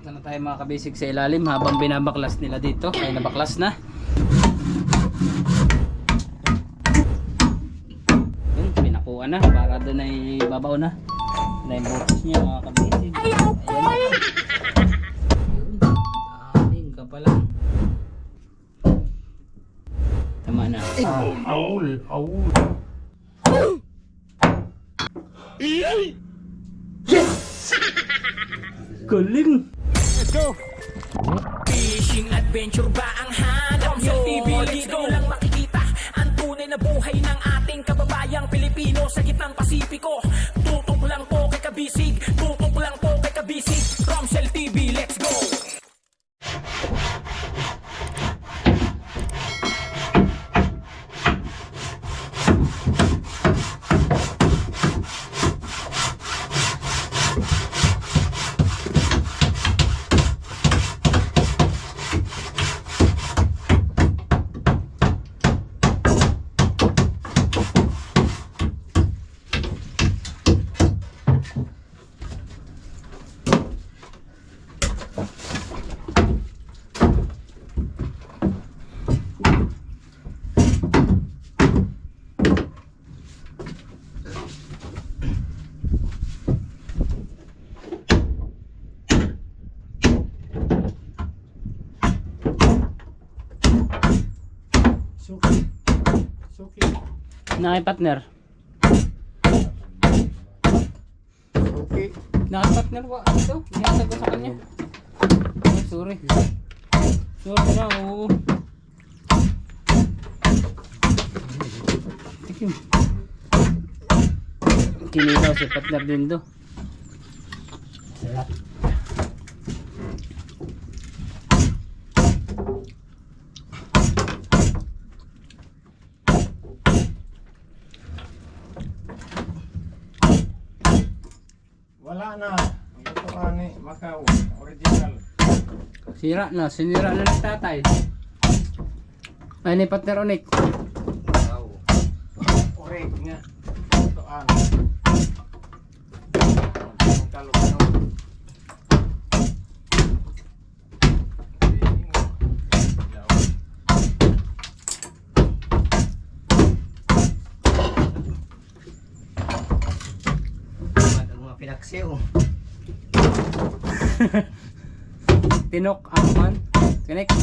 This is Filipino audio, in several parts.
na tayo mga kabisig sa ilalim habang binabaklas nila dito. Ay nabaklas na. Yun, pinakuha na para doon ay babaw na. Na yung butas niya mga kabisig. Ayan. Daming ka pa lang. Tama na. Aul. Galing! Let's go! Fishing adventure ba ang hanap nyo? TV dito lang makikita ang tunay na buhay ng ating kababayang Pilipino sa gitnang Pasipiko. Tutok lang po kay Kabisig, tutok lang po kay Kabisig. Romsel TV, let's go! Suki. Naki-partner. Suki. Naki-partner ba? Ito? Binasag ko sa kanya. Oh, sorry. Sorry na, oo. Tikim. Kinilaw si partner din do. Sarap. Wala na. Ito ani Macau original. Sira na, sinira na ng tatay. Ay ni partner unik. Wow. Oreg nga. Ito ani. Kalukano. Pinaksiw. Tinok ang man. Connect.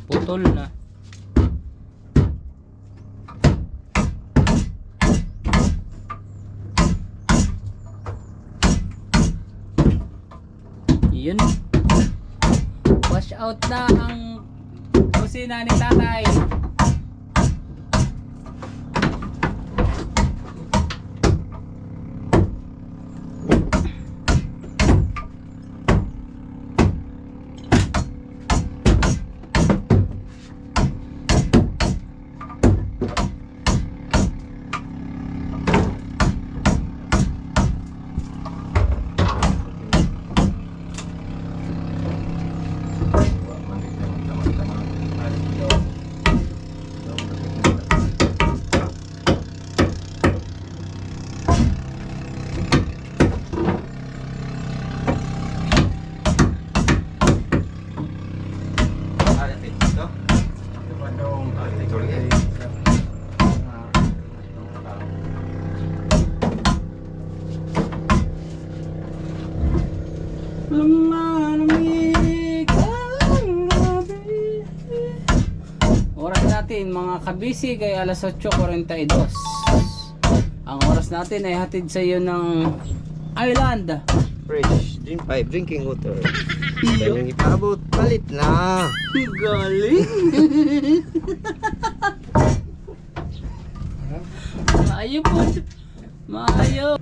Putol na. Yun. Wash out na ang kusina ni tatay. Oras natin mga kabisi kay alas 8:42. Ang oras natin ay hatid sa iyo ng Island. Fresh. Drink pipe. Drinking water. Kanyang ipabot. Palit na. Galing! Maayo po. Maayo.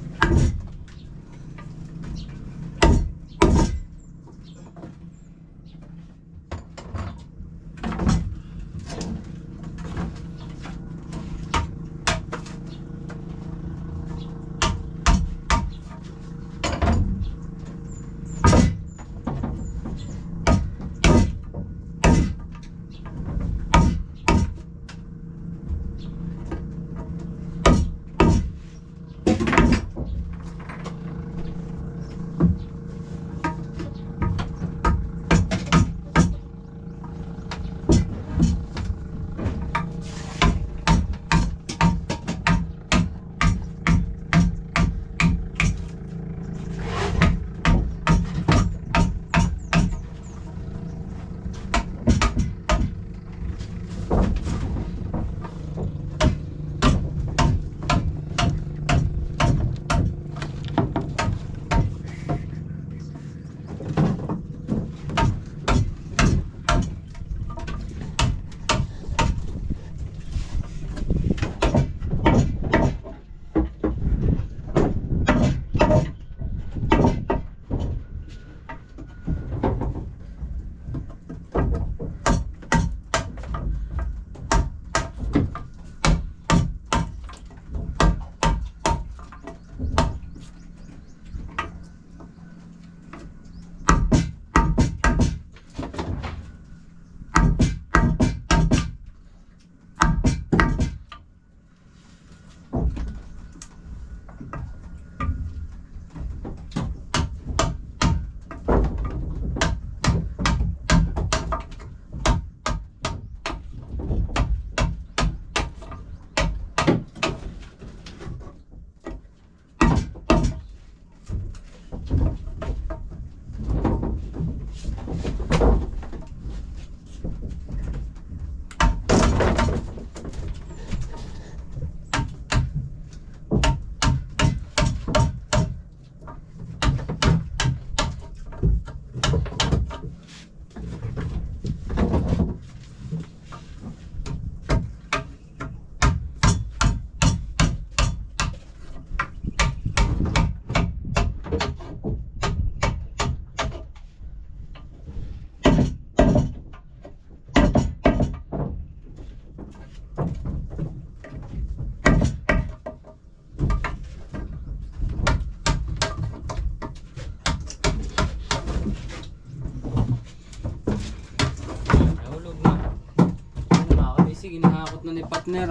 ginahakot na ni partner.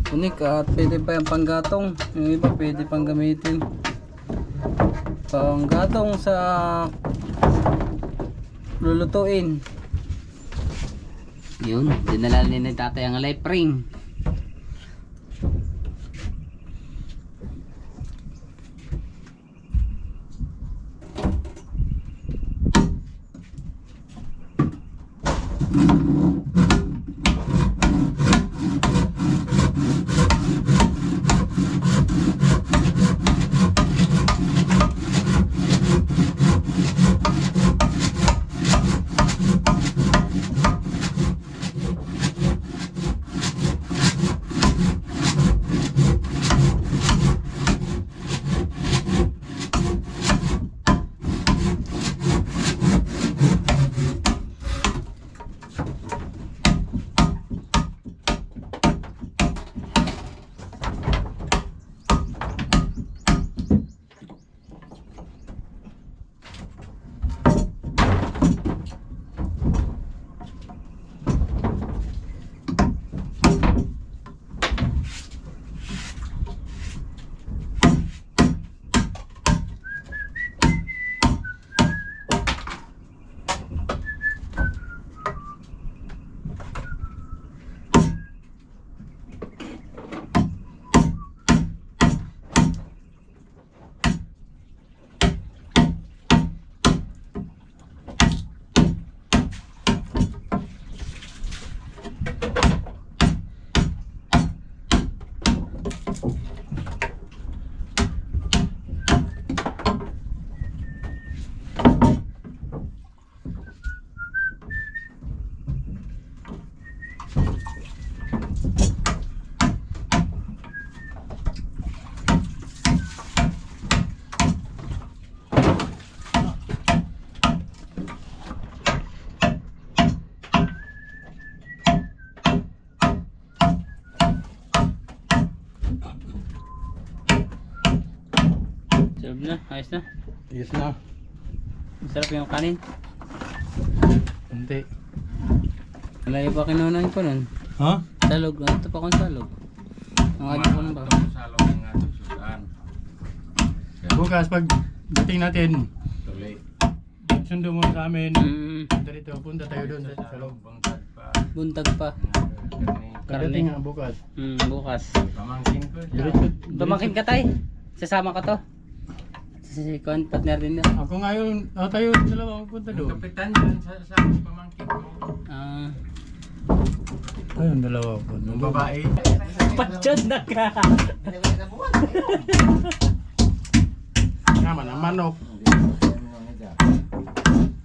Unik at pwede pa yung panggatong. Yung iba pwede pang gamitin. Panggatong sa lulutuin. Yun, dinala ni tatay ang life ring. Sarap na, ayos na. Yes na. Masarap yung kanin. Hindi. Malayo pa kinunan ko nun. Ha? Salog, ano ito pa kong salog? Ang adi ko ba? Salog ng ating sudan. Bukas pag dating natin, Tuloy. sundo mo sa amin. Punta dito, punta tayo doon sa loob. Bangkad pa. Buntag pa. Dating nga bukas. Bukas. Pamangkin ko siya. Diretso. Tumakin ka tay. Sasama ka to. Si Kwan, partner din na. Ako ngayon, tayo dalawa punta Yung doon. kapitan yun sa pamangkin ko. Ah, Ayun, dalawa po. Yung babae. patsyod na ka. Naman ang manok.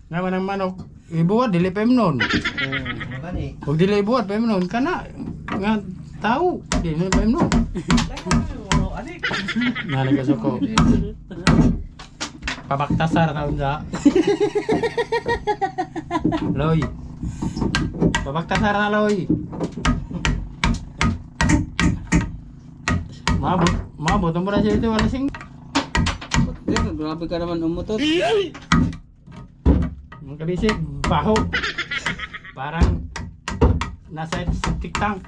Naman ang manok. Ibuhat, dili pa nun. Huwag dili ibuhat pa nun. Kana, nga tao. Dili pa nun. Naligas ako. Pabaktasar taon sa. Loy. Pabaktasar na Loy. Mabot ang mura siya ito. Wala sing. Grabe ka naman umutot. Ang kabisig, baho. Parang nasa septic tank.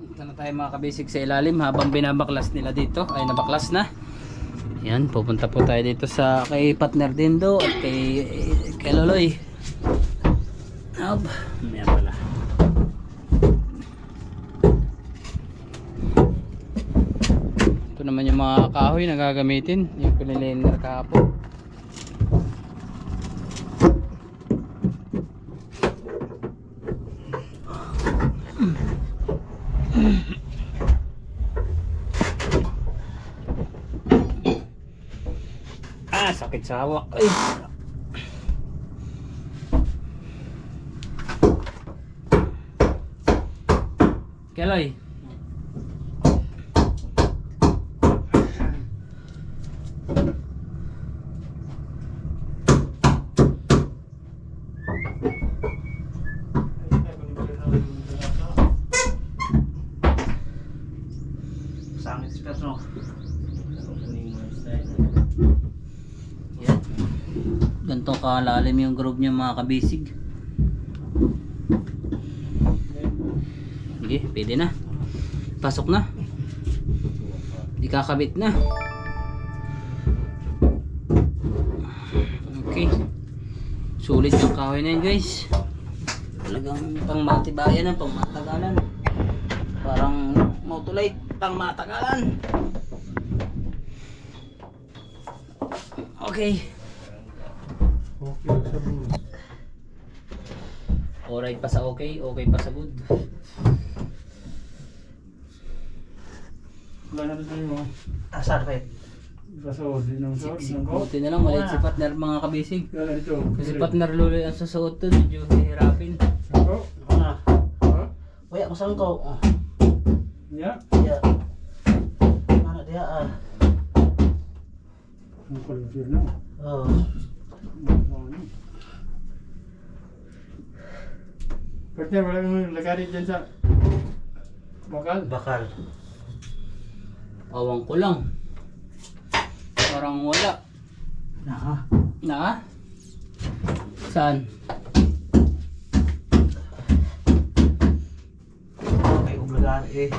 Ito na tayo mga kabisig sa ilalim habang binabaklas nila dito. Ay nabaklas na. Yan, pupunta po tayo dito sa kay partner Dindo at kay Loloy. Hop, may pala. Ito naman yung mga kahoy na gagamitin, yung piniliner kahapon. Sakit sa hawak. Ay. Keloy. Ganito kalalim yung groove niya mga kabisig. Sige, pwede na. Pasok na. Ikakabit na. Okay. Sulit yung kahoy na yun guys. Talagang pang matibayan na, pang matagalan. Parang Motolite, pang matagalan. Okay. Alright pa sa okay, okay pa sa good. Wala na tayo mo. Asar, Pep. Kaso, di nang suot. Buti na lang, maliit si partner mga kabisig. Wala ito. Kasi partner luloy ang susuot to, medyo hihirapin. Ako? Ano? Ha? Waya, masang ko. Ya? Ya. Mana dia Ang kuluntir na. Oh. Partner, wala kang lagari dyan sa bakal. Bakal. Awang ko lang. Parang wala. Nah. Na? Saan? May umlagan eh.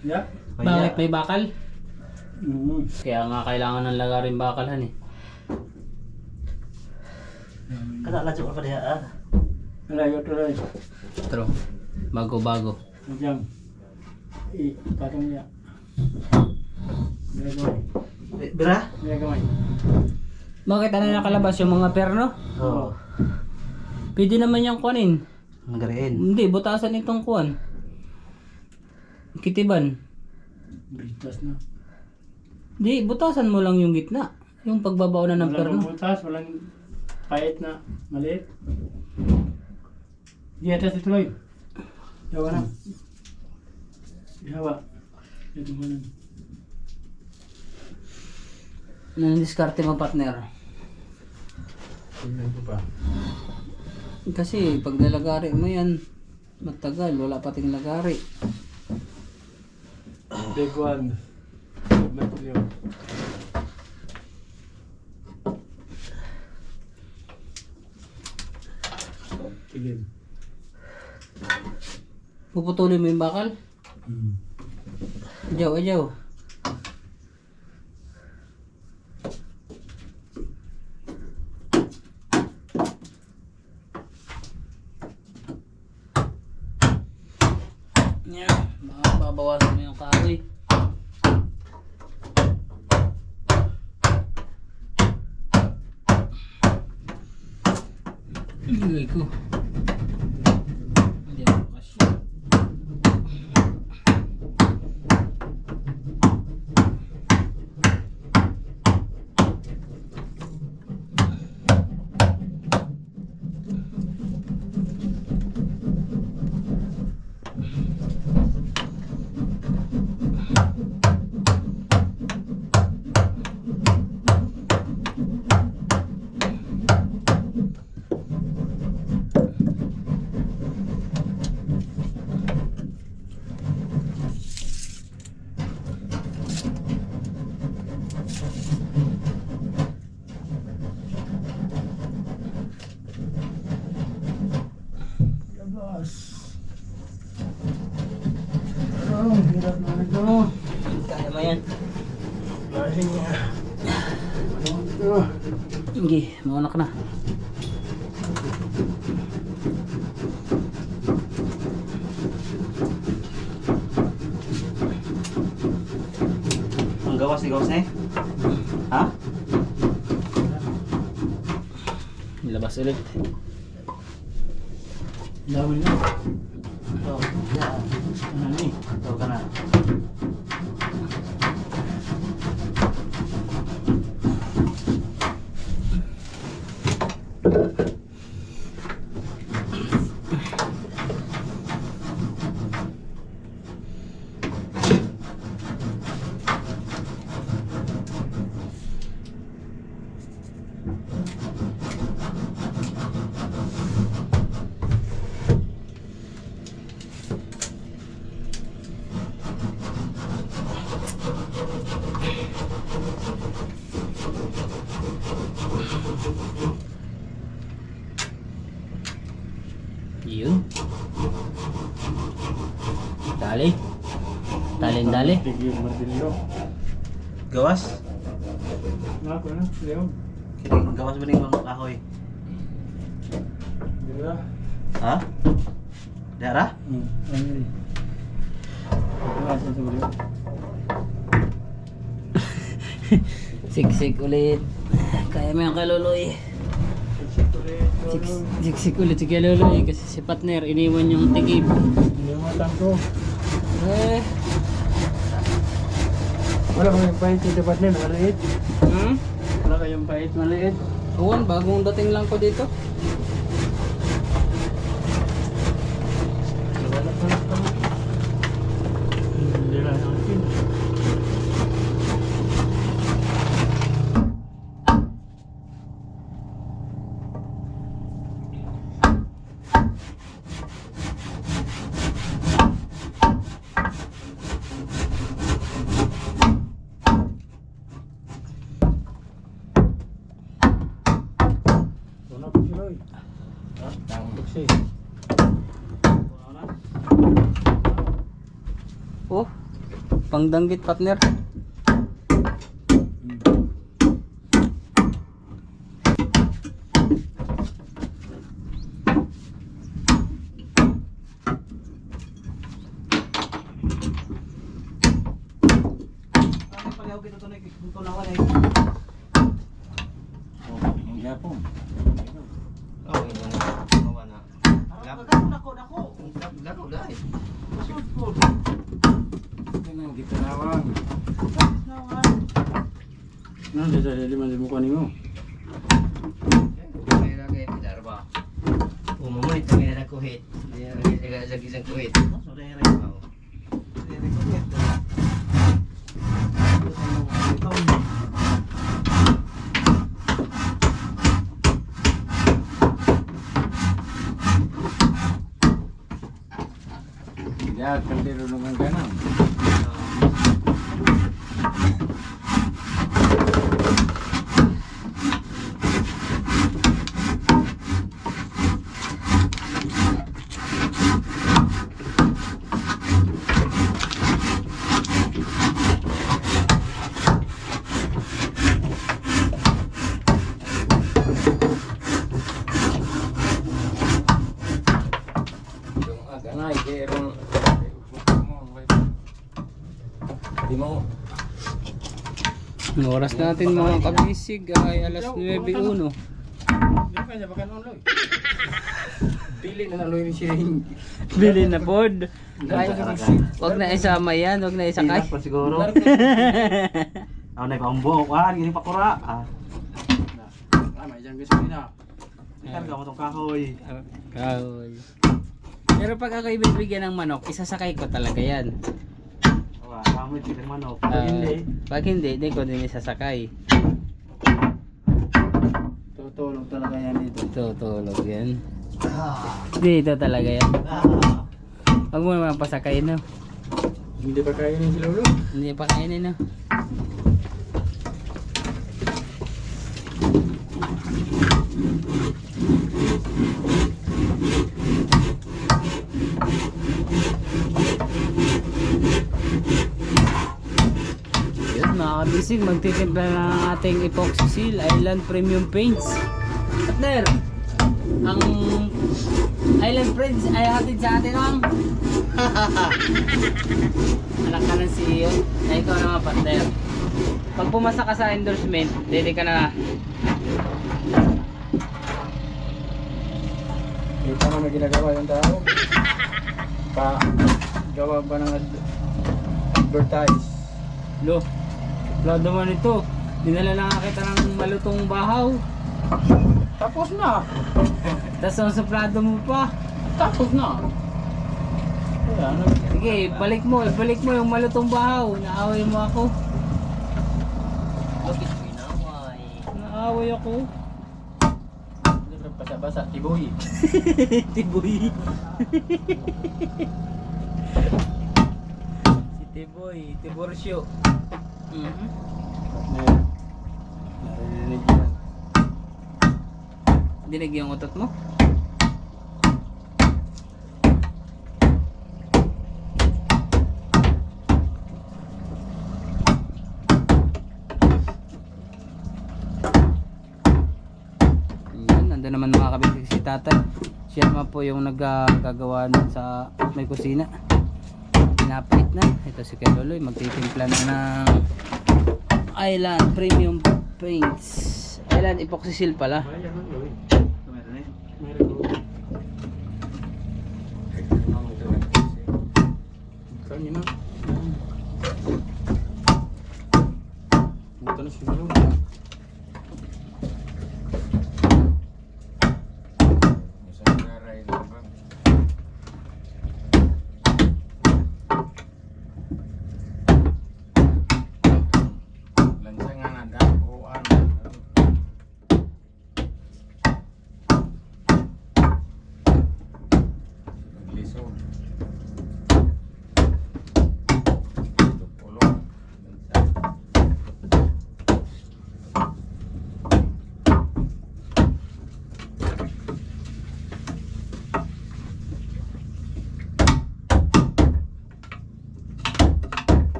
Ya? Bakit may bakal? Mm-hmm. Kaya nga kailangan ng lagarin bakalhan eh. Kana lanjut apa dia? Layo tuloy. Pero, bago-bago. Diyan. Patong niya. Ginagawin. Bira? Ginagawin. Bakit ano nakalabas yung mga perno? Oh. Pwede naman yung kuanin. Nagariin. Hindi, butasan itong kuan. Kitiban. Britas na. Di, butasan mo lang yung gitna. Yung pagbabaw na ng perno. Walang butas, walang pait na maliit. Di atas ituloy. Yawa na. Yawa. Ito mo na. Anong diskarte mo partner? Tingnan ko pa. Kasi pag nalagari mo yan, matagal, wala pating lagari. Big one. Material. Sige. Puputulin mo yung bakal? Ajaw, ajaw. Yan, babawasan mo yung kahoy. Ilagay ko. Hindi ako kasi. Labas. Oh, hirap na ito. Kaya mo yan. Lahin niya. Ano ito? Hindi, mauna ka na. Ang gawas ni gawas eh? Ha? Nilabas ulit. Dami na. Oh, ya. Ano ni? Ito ka na. Yun. Dali. Dali. Tigil martilyo. Gawas. Nako na, Leo. Gawas ba ning mga kahoy? Dira. Ha? Dara? Ano sa Leo? Siksik ulit. Kaya mo yung kaluluy. Siksik ulit si kaluluy kasi si partner iniwan yung tikip. Inimatan ko. Eh. Wala kayong pahit dito partner, maliit. Wala kayong pahit, maliit. Uwan, bagong dating lang ko dito. Wala pa lang kami. Hindi lang natin. Wala pa sila eh. Ha? Tambok siya eh. Oh. Pangdanggit partner. Ang Japon. Oh, ino na. Mawa na. Dako. Dako dai. Ito na, hindi kalawang. Nang dito sa liman mo kanin mo. May lagay pidar ba? Umumoy kami na kuhit. Dia lagi isang kuhit. Sore re. Ya, kaldero naman ganang. Yung aganay, kaya di mo. Ang oras natin mga kabisig ay alas 9:01. Di pa niya baka nuloy. Pili na nuloy ni siya. Bili na pod. Ay, wag na isama yan, wag na isakay. Pa siguro. Ako na ipambok. Gini pa kura. May dyan gusto na. Ikan ka mo tong kahoy. Kahoy. Pero pag ako ibibigyan ng manok, isasakay ko talaga yan. Kamoy tigang manok. Pag hindi ko din isasakay. Tutulog talaga yan dito. Tutulog yan. Dito talaga yan. Huwag mo naman pasakayin, no? Hindi pa kainin si Lolo. Hindi pa kainin, no? Yun mga kabisig, magtitimpla na ng ating epoxy seal Island Premium Paints. Partner, ang Island Paints ay hatid sa atin ang anak ka ng CEO. Na ikaw naman partner. Pag pumasa ka sa endorsement, dili ka na. Kita mo may ginagawa yung tao. Gawa ba ng advertise? Lo, plado man ito. Dinala na nga kita ng malutong bahaw. Tapos na. Tapos ang suplado mo pa. Tapos na. Kaya ano? Sige, ibalik mo yung malutong bahaw. Naaway mo ako. Naaway ako. Basa-basa, tiboy. Tiboy. Si Tiboy, Tiborsyo. Narinig yan. Dinig yung utot mo? Yan, nandun naman mga kabisig si tatay. Siya naman po yung naggagawa nun sa may kusina. Pinapait na. Ito si Keloloy, magtitimpla na ng Island Premium Paints. Island Epoxy Seal pala. Kanina. Buta na siguro.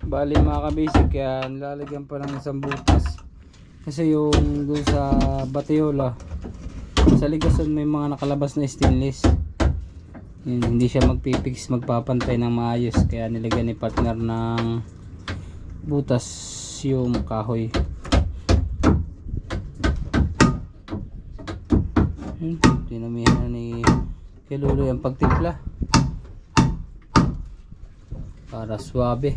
Bali mga kabisig, kaya nilalagyan pa ng isang butas kasi yung doon sa Bateola sa ligason may mga nakalabas na stainless. Yun, hindi siya magpipix, magpapantay ng maayos, kaya nilagyan ni partner ng butas yung kahoy. Dinamihan na ni Keluloy ang pagtimpla para swabe.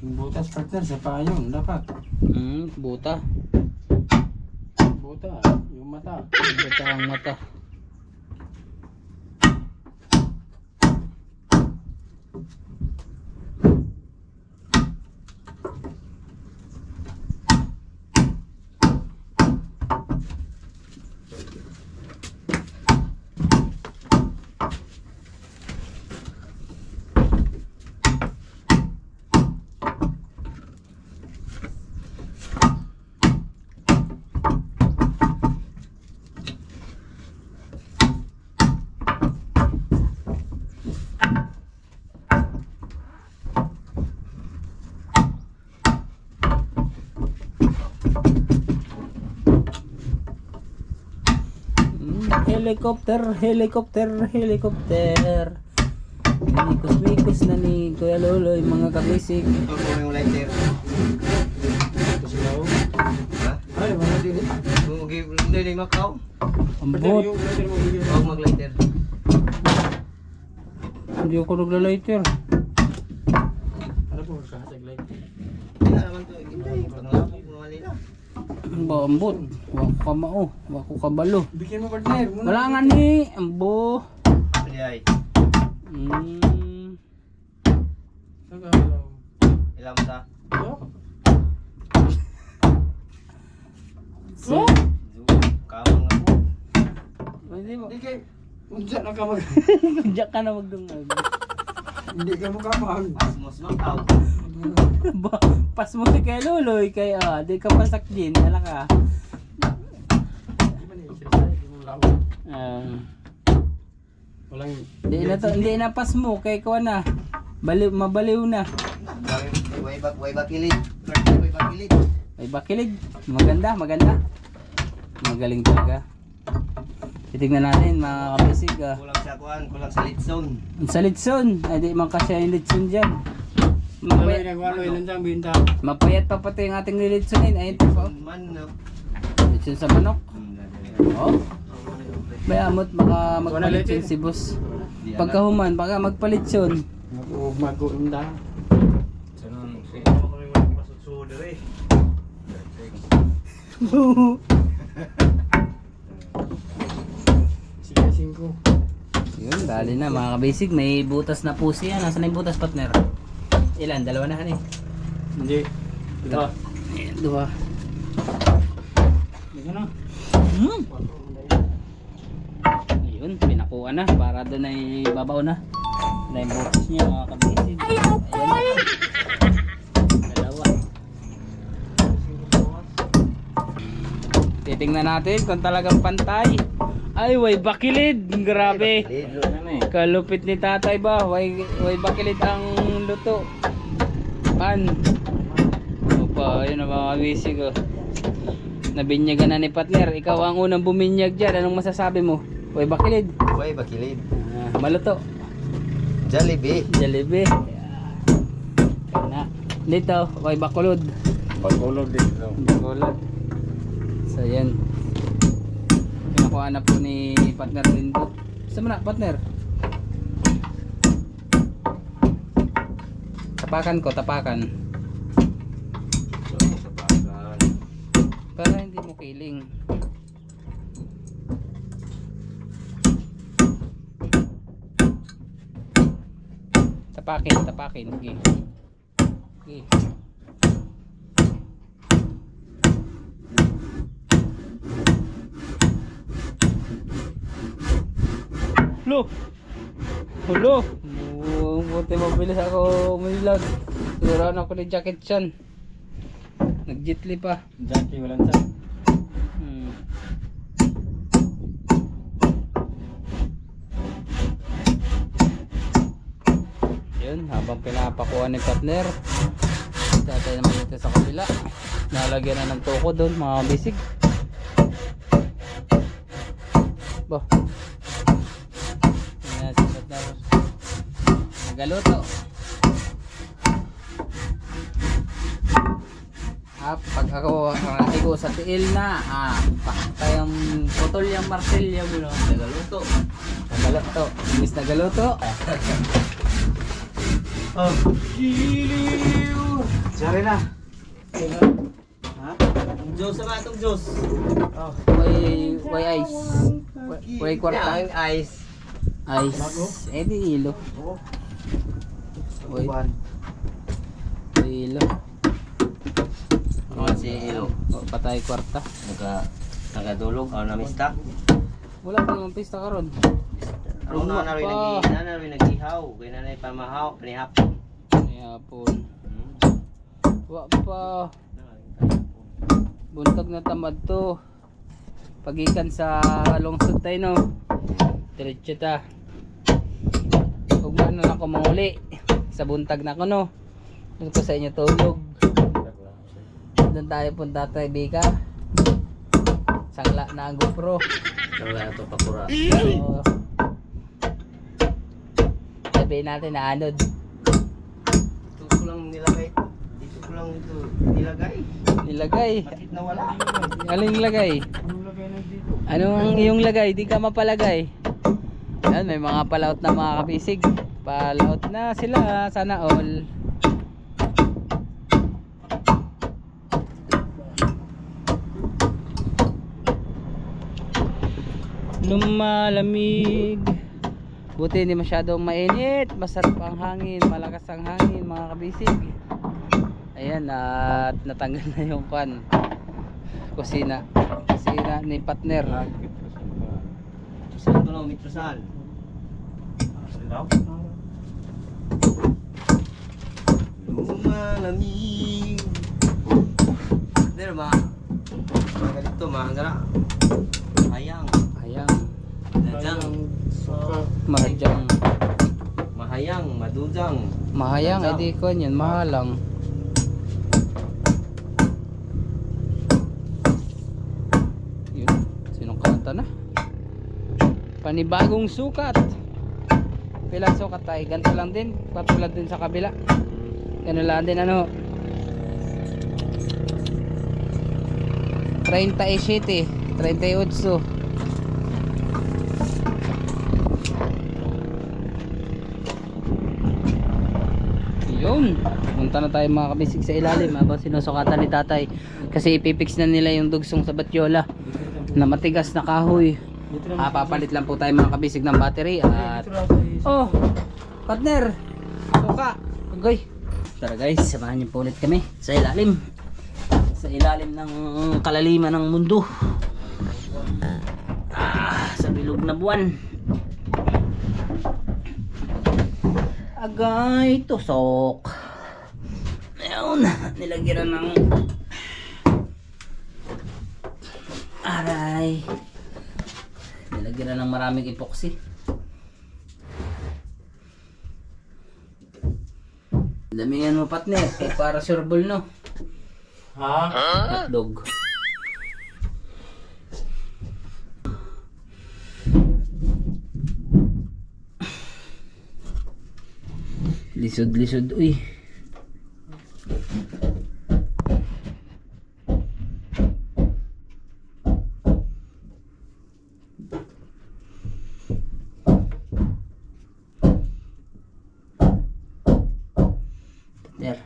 Yung butas partner sa payong dapat. Buta. Buta, yung mata. Buta ang mata. Helicopter, helicopter, helicopter. Mikos-mikos na ni Kuya Loloy mga kabisig. Ito po yung lighter. Ito sila oh. Ha? Ay, mga dili. Hindi na yung makaw. Ang Partner, bot. yung lighter mo bigyan. Huwag mag-lighter. Hindi ako nagla-lighter. Ano po, kahatag lighter. Hindi na naman ito. Hindi. Panglabo ko naman nila. Ba, ang bot. Wako ka mao. Wako ka balo. Bigyan mo partner. Muna. Wala nga ni. Ambo. Hindi ay. Nagalaw. Ilam ta. Oh. So, Kamang ako. hindi mo. Hindi kay unsa na ka mag Diyak ka na magdungag. hindi ka mo kamang. Asmos makaw. Pas mo si Kuya Loloy. Kaya di ka pasak din. Ala ka. Di ba ni exercise mo lawa. Walang Hindi na pas mo. Kaya ko na. Mabaliw na. Way bakilit. Way bakilit. Ay bakilig. Maganda, maganda. Magaling talaga. Titignan natin mga kabisig. Kulang sa kuan, kulang sa litson. Sa litson. Ay di man kasya yung litson dyan. Waloy Mapayat, nagwaloy lang siyang binta. mapayat pa pati yung ating nilitsonin. Ayun po. Man no. Litson sa manok. Oh. Bayamot baka magpalitson si boss. Pagkahuman baka magpalitson. Mag-uunda. Sige, 5. Yun, dali na mga kabisig. May butas na po siya. Nasaan na yung butas partner? Ilan? Dalawa na han eh. Hindi. Diba? Ayan, dua. Ayun, pinakuha na para doon ay babaw na. Na yung butas niya mga kabisig. Ayan. Dalawa. Titingnan natin kung talagang pantay. Ay, way bakilid. Grabe. Kalupit ni tatay ba? Way bakilid ang luto. Pan. Opa, yun ang mga kabisig oh. Nabinyagan na ni partner. Ikaw ang unang buminyag dyan. Anong masasabi mo? Way bakilid. Way bakilid. Maluto. Jollibee. Jollibee. Na. Dito, way bakulod. Pagkulog dito. Bakulod. So yan. Pinakuha na po ni partner din po. Saan mo na partner? Tapakan ko, tapakan. Para hindi mo kiling. Tapakin. Okay. Okay. Hulo. Buti mabilis ako umilag. Siraan ako ni Jackie Chan. Nagjitli pa. Jackie, walang sa. Yun, habang pinapakuha ni partner. Tatay naman dito sa kabila. Nalagyan na ng toko doon, mga bisig. Bo. Ayan, sikat na. Nagaluto. Pag ako igo sa tiil na, tayong putol yung martilyo mo, no? Nagaluto. Imbis nagaluto. Oh. Giliw. Sorry na. Ha? Diyos sa batong Diyos. Oh. Way ice. Way kwarta. Ang ice. Ice. Eh di ilo. Way ilo. Ano si Ilo? Patay kwarta. Nagadulog o namista? Wala pa naman pista karon. Ano na rin nag-ihaw? Kaya na rin pamahaw, panihapon. Panihapon. Wa pa. Buntag na tamad to. Pagikan sa lungsod tayo no. Diretso ta. Huwag mo na ako manguli. Sa buntag na ko no. Gusto ko sa inyo tulog. Doon tayo punta tayo Bika. Sangla na ang GoPro. Sangla na ito pakura. So, sabihin natin na anod. Dito ko lang nilagay. Dito ko lang ito nilagay. Nilagay. Bakit nawala? Aling lagay? Anong lagay na dito? Anong iyong lagay? Di ka mapalagay. Yan, may mga palaut na mga kabisig. Palaut na sila. Sana all. Lumalamig. Buti hindi masyadong mainit. Masarap ang hangin. Malakas ang hangin mga kabisig. Ayan, at natanggal na yung kwan. Kusina ni partner. Saan ko lang mitrosan? Lumalamig. Pero mga ganito, mga gara. Hayang. Dajang. Mahajang. Mahayang, madudang. Mahayang, Dajang. edi ko yan, mahalang. Yun, sinukatan na. Panibagong sukat. Pilang sukat tayo, ganito lang din. Patulad din sa kabila. Ganun lang din ano. 37, 38. Yun, punta na tayo mga kabisig sa ilalim habang sinusukatan ni tatay kasi ipipix na nila yung dugsong sa batyola na matigas na kahoy. Papalit lang po tayo mga kabisig ng battery at oh, partner, suka, agoy. Tara guys, samahan niyo po ulit kami sa ilalim sa ilalim ng kalaliman ng mundo. Sa bilog na buwan. Agay tusok. Ayun, nilagyan ng aray. Nilagyan ng maraming epoxy. Damihan mo partner, kay para sureball no. Ha? Hotdog. Lisod-lisod, uy. Partner.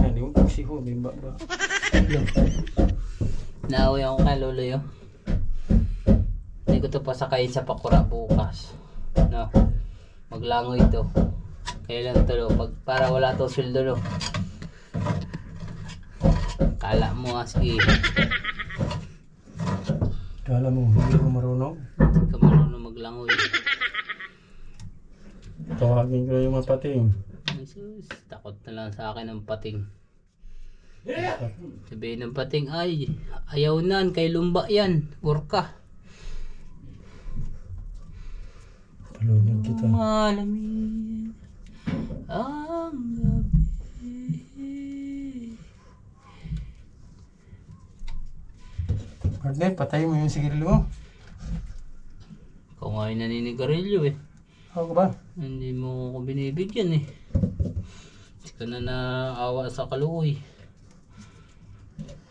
Hindi mo pagsiho, di ba? Naaway ako kay lolo yo. Hindi ko to pasakayin sa pakura bukas. No. Maglangoy ito. Kailan to lo? Para wala to sweldo lo. Kala mo sige. Kala mo, hindi ko marunong. Hindi ka marunong maglangoy. Tawagin ko yung mapating. Jesus, takot na lang sa akin ang pating. Sabihin ng pating, ay, ayaw nan, kay lumba yan, urka. Palunin kita. Malamig ang gabi. Partner, patay mo yung sigarilyo mo. Ikaw nga yung naninigarilyo eh. Ako ba? Hindi mo ako binibigyan eh. Hindi ka na naawa sa kaluoy.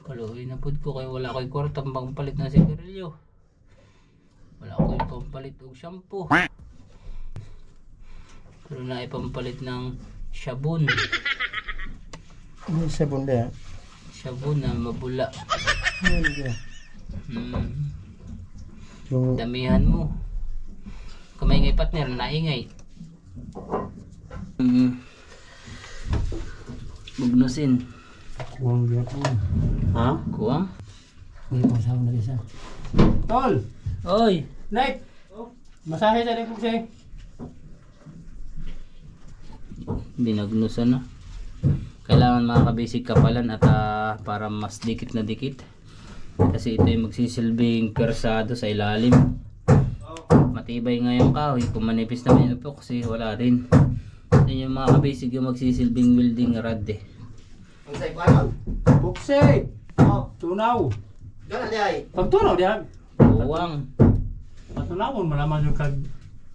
Kaluoy na po ko kaya wala ko'y kwartang pampalit ng sigarilyo. Wala ko'y pampalit og shampoo. Pero na ipampalit ng sabon. Ano sa bunda? Sabon na mabula. Ano ba? Yung Damihan mo. Kumaingay partner, naingay. Bugnusin. kuwang gyapon. Ha? Kuwang? Hindi ko kasama na isa. Tol! Oy! Nick! Masahe sa likod siya. Binagnusan na. Kailangan mga kabasic kapalan at para mas dikit na dikit. Kasi ito yung magsisilbing persado sa ilalim. Matibay nga yung kahoy. Kung manipis naman yung epoxy, wala rin. Yan yung mga kabasic yung magsisilbing welding rod eh. Ang say paano? Buksay! Oh, Tunaw! gana di ay. Pagtunaw diyan. Kuwang. Patunawon malaman yung kag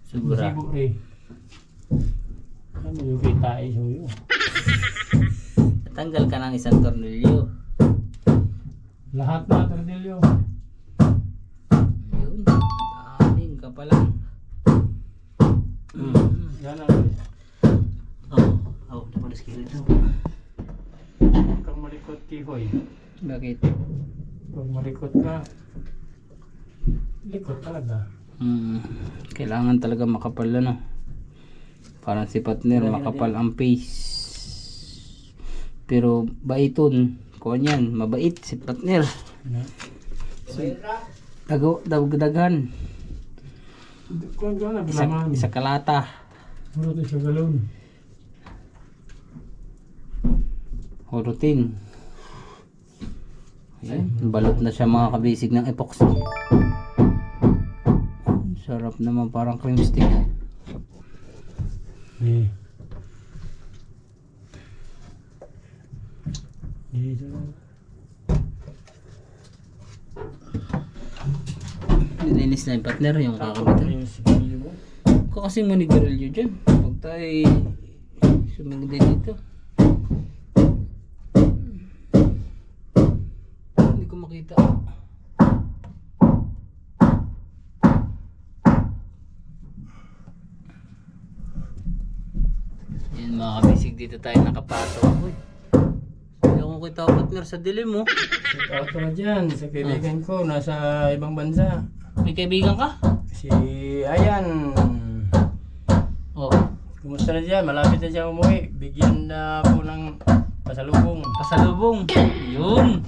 Sobra. sibo eh. Ano yung kita eh so yun. Natanggal ka ng isang tornilyo. Lahat na tornilyo. Yun. Daming ka pa lang. Yan ang Napalis kayo ito. kang malikot kihoy. Bakit? Kung malikot ka, likot talaga. Kailangan talaga makapal ano. Parang si partner makapal ang face. Pero baiton. Kuha niyan, mabait si partner. Daghan. Kung gano'n, bilaman. Isa kalata. Muro ito sa galon. Hurutin. Ayan, balot na siya mga kabisig ng epoxy. Sarap naman, parang cream stick. Eh. Dito. Nilinis na yung partner, yung kakabitan. Kung kasing manigarilyo dyan. Pag tayo sumingin dito. Hindi ko makita. Yan mga kabisig, dito tayo nakapasok. Uy, hindi ako kita partner sa dilim mo. Shout out na dyan sa kaibigan ko, nasa ibang bansa. May kaibigan ka? Si Ayan. Oh. Kumusta na siya? Malapit na siya umuwi. Bigyan na po ng pasalubong. Pasalubong. Yun.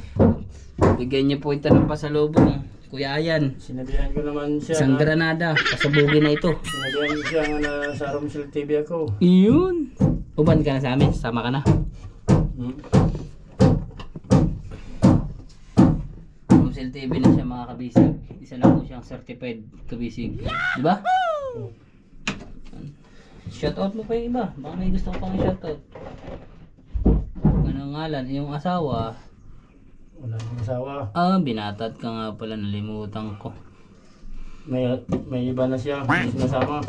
Bigyan niyo po ito ng pasalubong. Kuya Ayan. Sinabihan ko naman siya Isang na, granada. Pasabugin na ito. sinabihan ko siya na sa Romsel TV ako. Yun. Uban ka na sa amin. Sama ka na. Romsel TV na siya mga kabisig. Isa na po siyang certified kabisig. Diba? Shoutout mo pa yung iba. Baka may gusto ko pang shoutout. Anong ngalan? Yung asawa. Wala nang asawa. Binatat ka nga pala. Nalimutan ko. May iba na siya. May sinasama.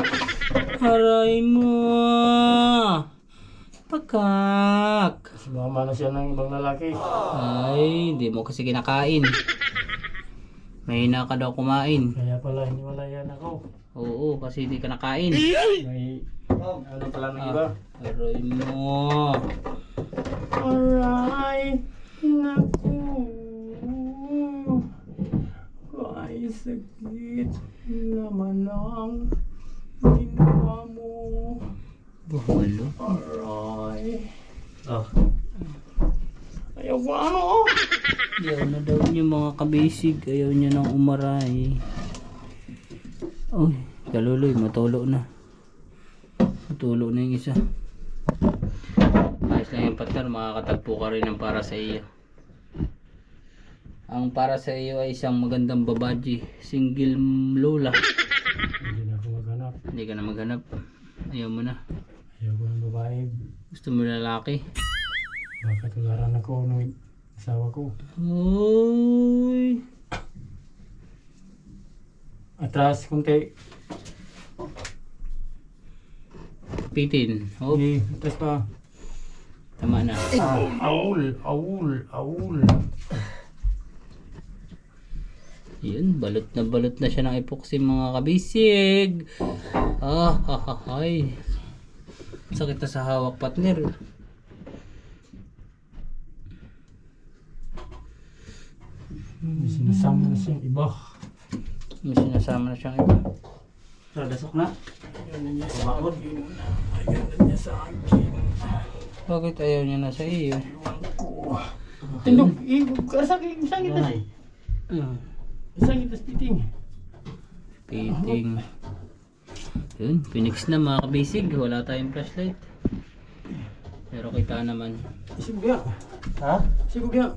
Aray mo. Pagkak. Sumama na siya ng ibang lalaki. Ay, di mo kasi kinakain. Mahina ka daw kumain. Kaya pala hiniwalayan ako. Oo, kasi hindi ka nakain. May ano pala ng iba. Aray mo. Aray. Naku. Ay, sakit naman ang ginawa mo. Buhalo. Aray. Oh. Ayaw ko ano. Ayaw na daw niya mga kabisig. Ayaw niya nang umaray. Uy, kaluloy, matulo na. Matulo na yung isa. Ayos lang yung partner, makakatagpo ka rin ng para sa iyo. Ang para sa iyo ay isang magandang babaji. Single lola. Hindi na ako maghanap. Hindi ka na maghanap. Ayaw mo na. Ayaw ko ng babae. Gusto mo lalaki. Bakit ugaran ako ng asawa ko? Uy. Atras kunti. Pitin. Oh, Sige, atras pa. tama na. Aul, aul, aul. Yun, balot na siya ng epoxy mga kabisig. Ay. Sakit na sa hawak partner. May sinasama na siyang iba. May sinasama na siyang iba. Dasok na. Ayaw na niya sa akin. Ayaw na niya sa akin. Bakit ayaw niya na sa iyo? Tindog, sakit na. Sakit na piting. Piting. Yun, Phoenix na mga kabisig. Wala tayong flashlight. Pero kita naman. Sigubya. Ha? Sigubya.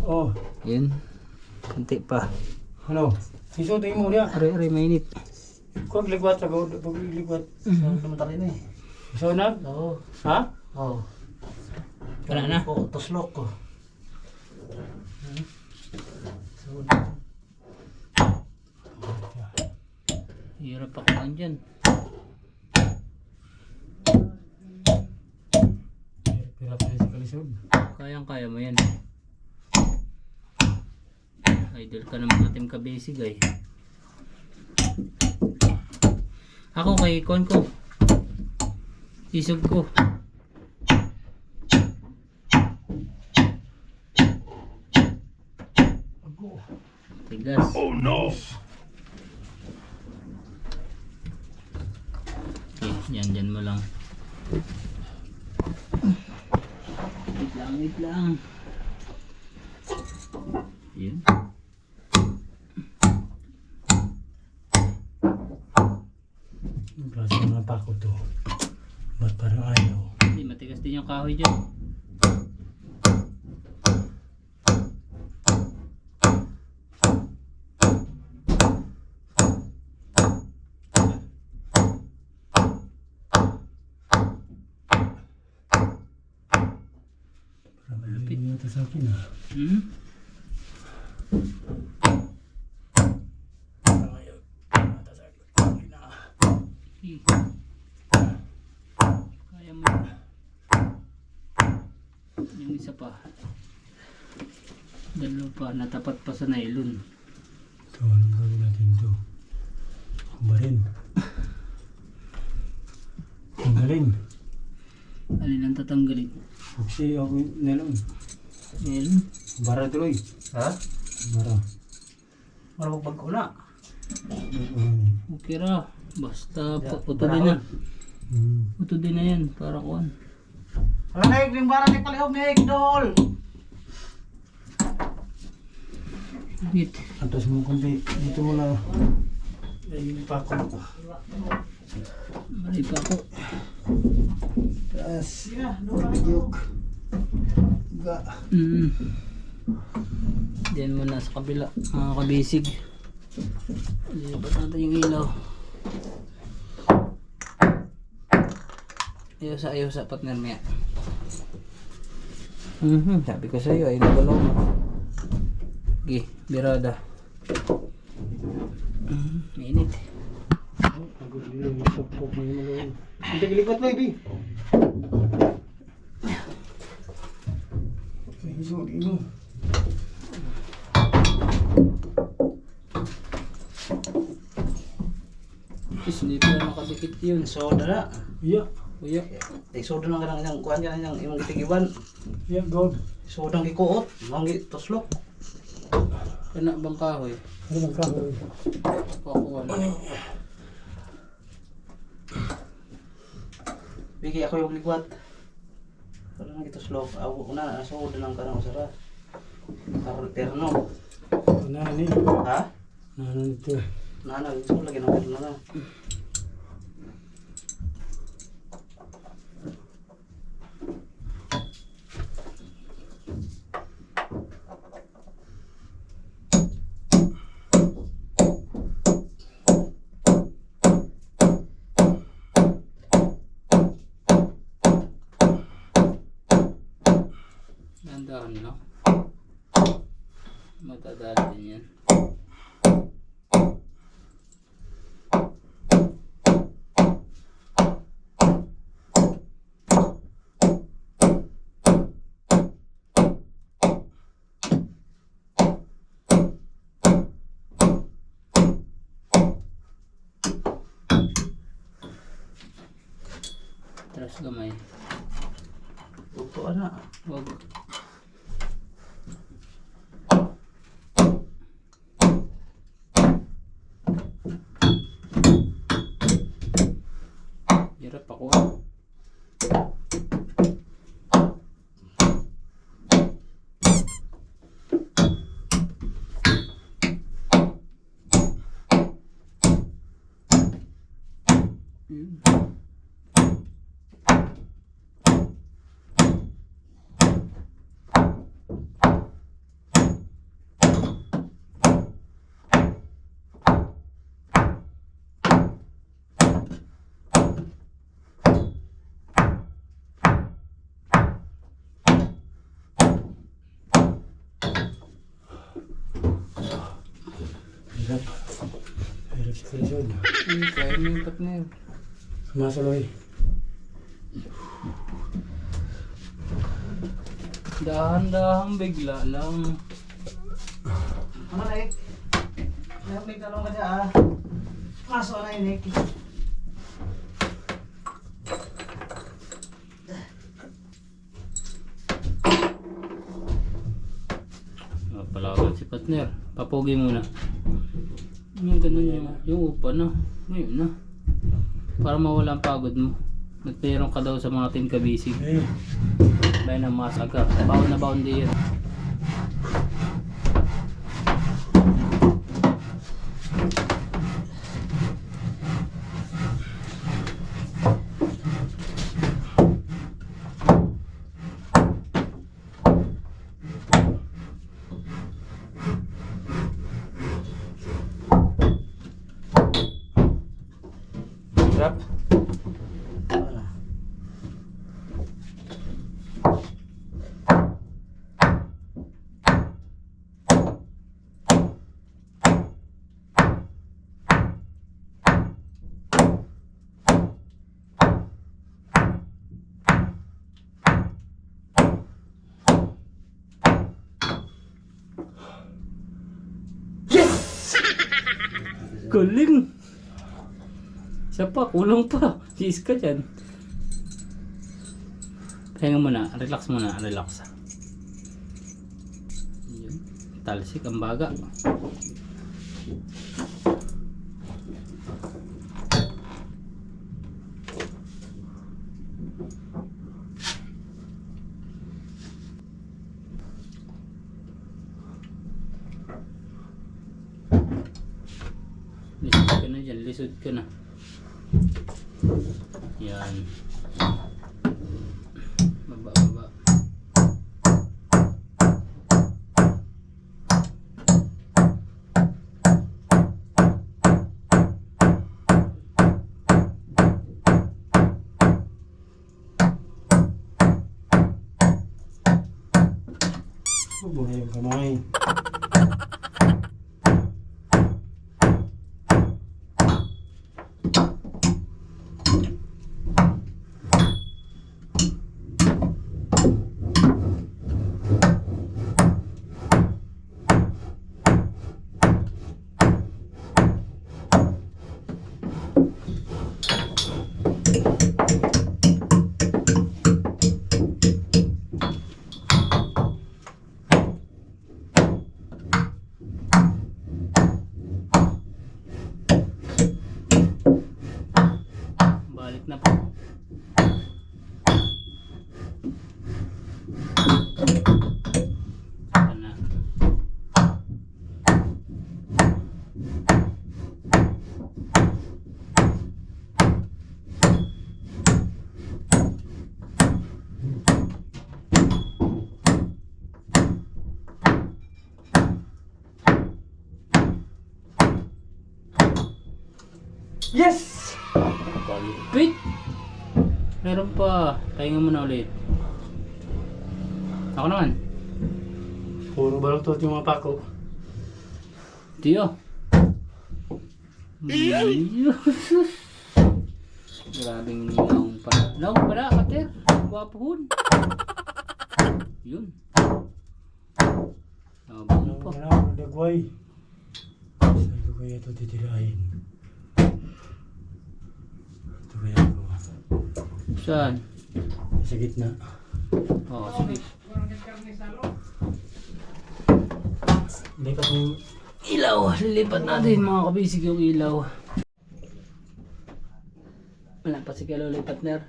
Oh, Yun. Kunti pa. ano? Isutin mo niya. Aray, mainit. Kung ligwat sa gold, pag ligwat. Namatari na eh. So na? Oo. Ha? Oo. Wala na. Oo, tuslok ko. Hirap ako lang dyan. Hirap na sa kalisod. Kayang-kaya mo yan. Idol ka ng mga team kabisig ay. Ako kay kon ko. Isog ko. Tigas. Oh no. Okay, dyan mo lang. Wait lang. Yun. Ang klase ng mga pako to. Ba't parang ayaw? Hindi, matigas din yung kahoy dyan. Parang malapit nyo sa akin ha. Parang ayaw. Mata sa akin ha. Kaya mo. Yung isa pa. Dalawa pa, natapat pa sa nylon. So, anong gawin natin to? Kumbarin. Tanggalin. Alin ang tatanggalin? Kasi ako nilon. Nylon? Bara tuloy. Ha? Bara. Marapag ko na. Okay ra. Basta puto din na. Puto din na yan. Para kuhan. Wala na yung barang ni palihog ni Dol. Dito. Atas mo kundi dito mo na. Ay pa ko. Mali pa ako. Yes. Yuk. Ga. Diyan muna sa kabila. Mga kabisig. Lipat natin yung ilaw. Ayaw sa partner niya. Sabi ko sa iyo ay nagalaw mo. Okay, birada. Mainit. Hindi kilipat mo, Ibi. Hindi pa nakadikit yun. Soda na. Iya. Iya. Soda na ka ng kuhan ka ng imong gitigiban. Iya, gold. Soda ng gikuot. Mangi toslok. Kana bang kahoy? Ano bang kahoy? Pakuha na. Bigi ako yung likwat. Soda ng gitoslok. Una na soda ng kanang usara. Terno. Nani? Ha? Nani ito? Nana, gusto ko lagi ng terno na. Dandahan no? Matadali din yan. Terus gamay. Buto na. Wag. Hirap ako. Hirap. Hirap sa lisod. Kaya mo yung partner. Masaloy. Dahan-dahan bigla lang. Ano na eh? May talong ka dyan ah. Maso na yun eh. Palawan si partner. Papogi muna. Yung ganun yung upa na. Ngayon na. Para mawala ang pagod mo. Nagpirong ka daw sa mga team kabisig. Eh, Dahil na masaga. Baon na baon din yan. Sarap. Galing! Isa pa, kulang pa. Cheese ka dyan. Kaya muna, relax muna, relax. Yun. Talsik ang baga. Lilisod ka na. Yan. Baba, baba. Buhay yung kamay. Balik na po. Ito na. Yes! Wait! Meron pa. Tahinga mo na ulit. Ako naman. Puro baluktot yung mga pako. Tiyo. Grabing naong pala. Naong pala, kater. Gwapohon. Yun. Nabang pa. Wala akong dagway. Saan ko kaya ito titirahin? Ito kaya ko. Saan? Sa gitna. Oo, sige. Lipat mo yung Ilaw. Lilipat natin mga kabisig yung ilaw. Wala pa si Kaloloy partner.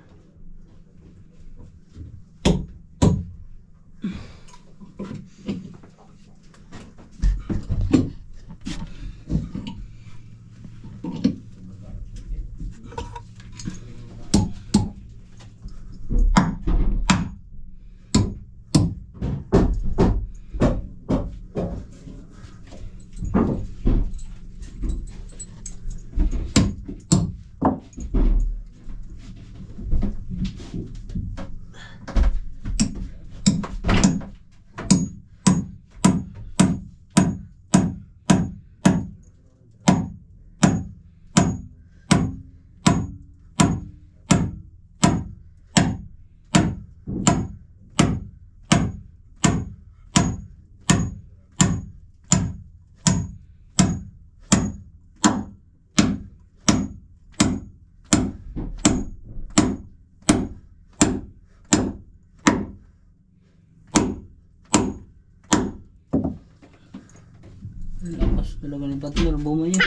Lakas talaga ni partner. Bumaya.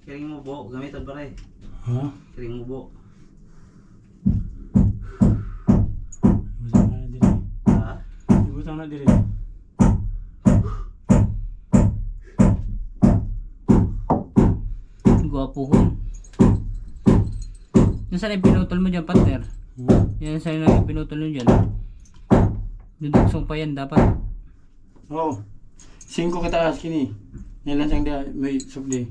Kiring mo bo, gamitan pa rin. ha? Kiring mo bo. Ibutang na diri. Ha? Ibutang na diri. Gwapohon. Yung saan yung pinutol mo dyan partner? Yan saan yung pinutol mo dyan? Duduksong pa yan dapat. Oh. 5 kataas kini. Yan lang siyang dia may sukli.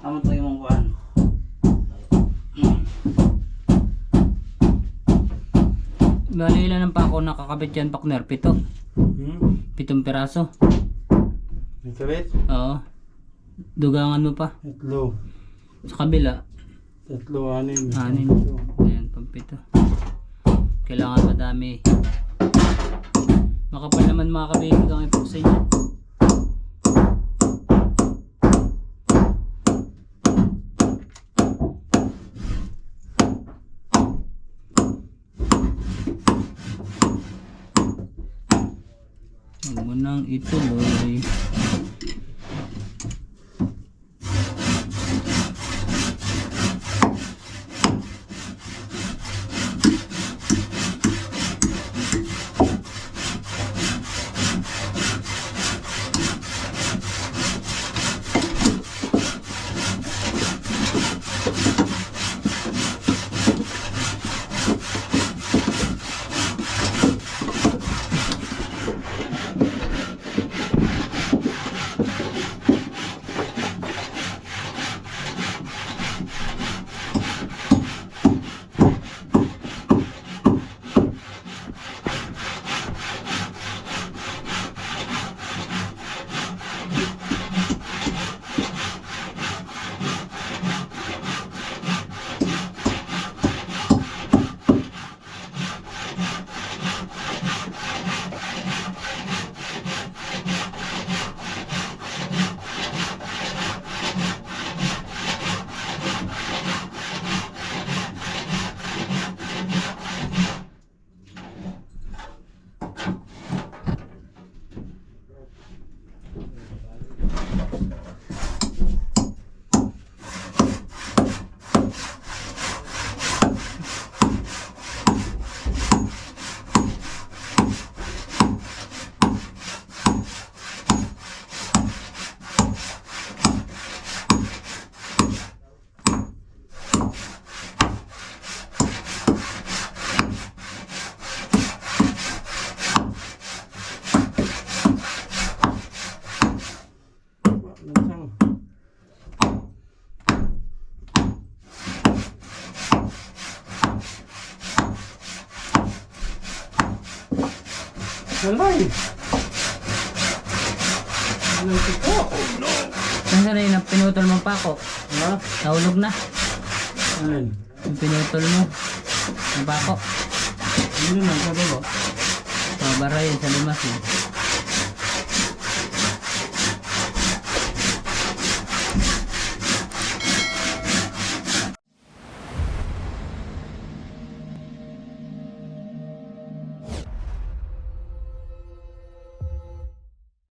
Amo to yung kuan. Bali ilan ang pako nakakabit yan partner? 7. Hmm? 7 piraso. May kabit. Oo. Dugangan mo pa. Tatlo. Sa kabila. Tatlo, anim. 6. Ayan, pampito. Kailangan madami. Makapal naman mga kabisig ang ipuksa niya. Huwag mo nang ituloy. Salay! Ano ito? Nasaan na yun? Pinutol mo pa ako. Ha? Nahulog na. Alin? Yung pinutol mo. Ang pa ako. Ano na, sabi ba? Pabara yun sa limas eh.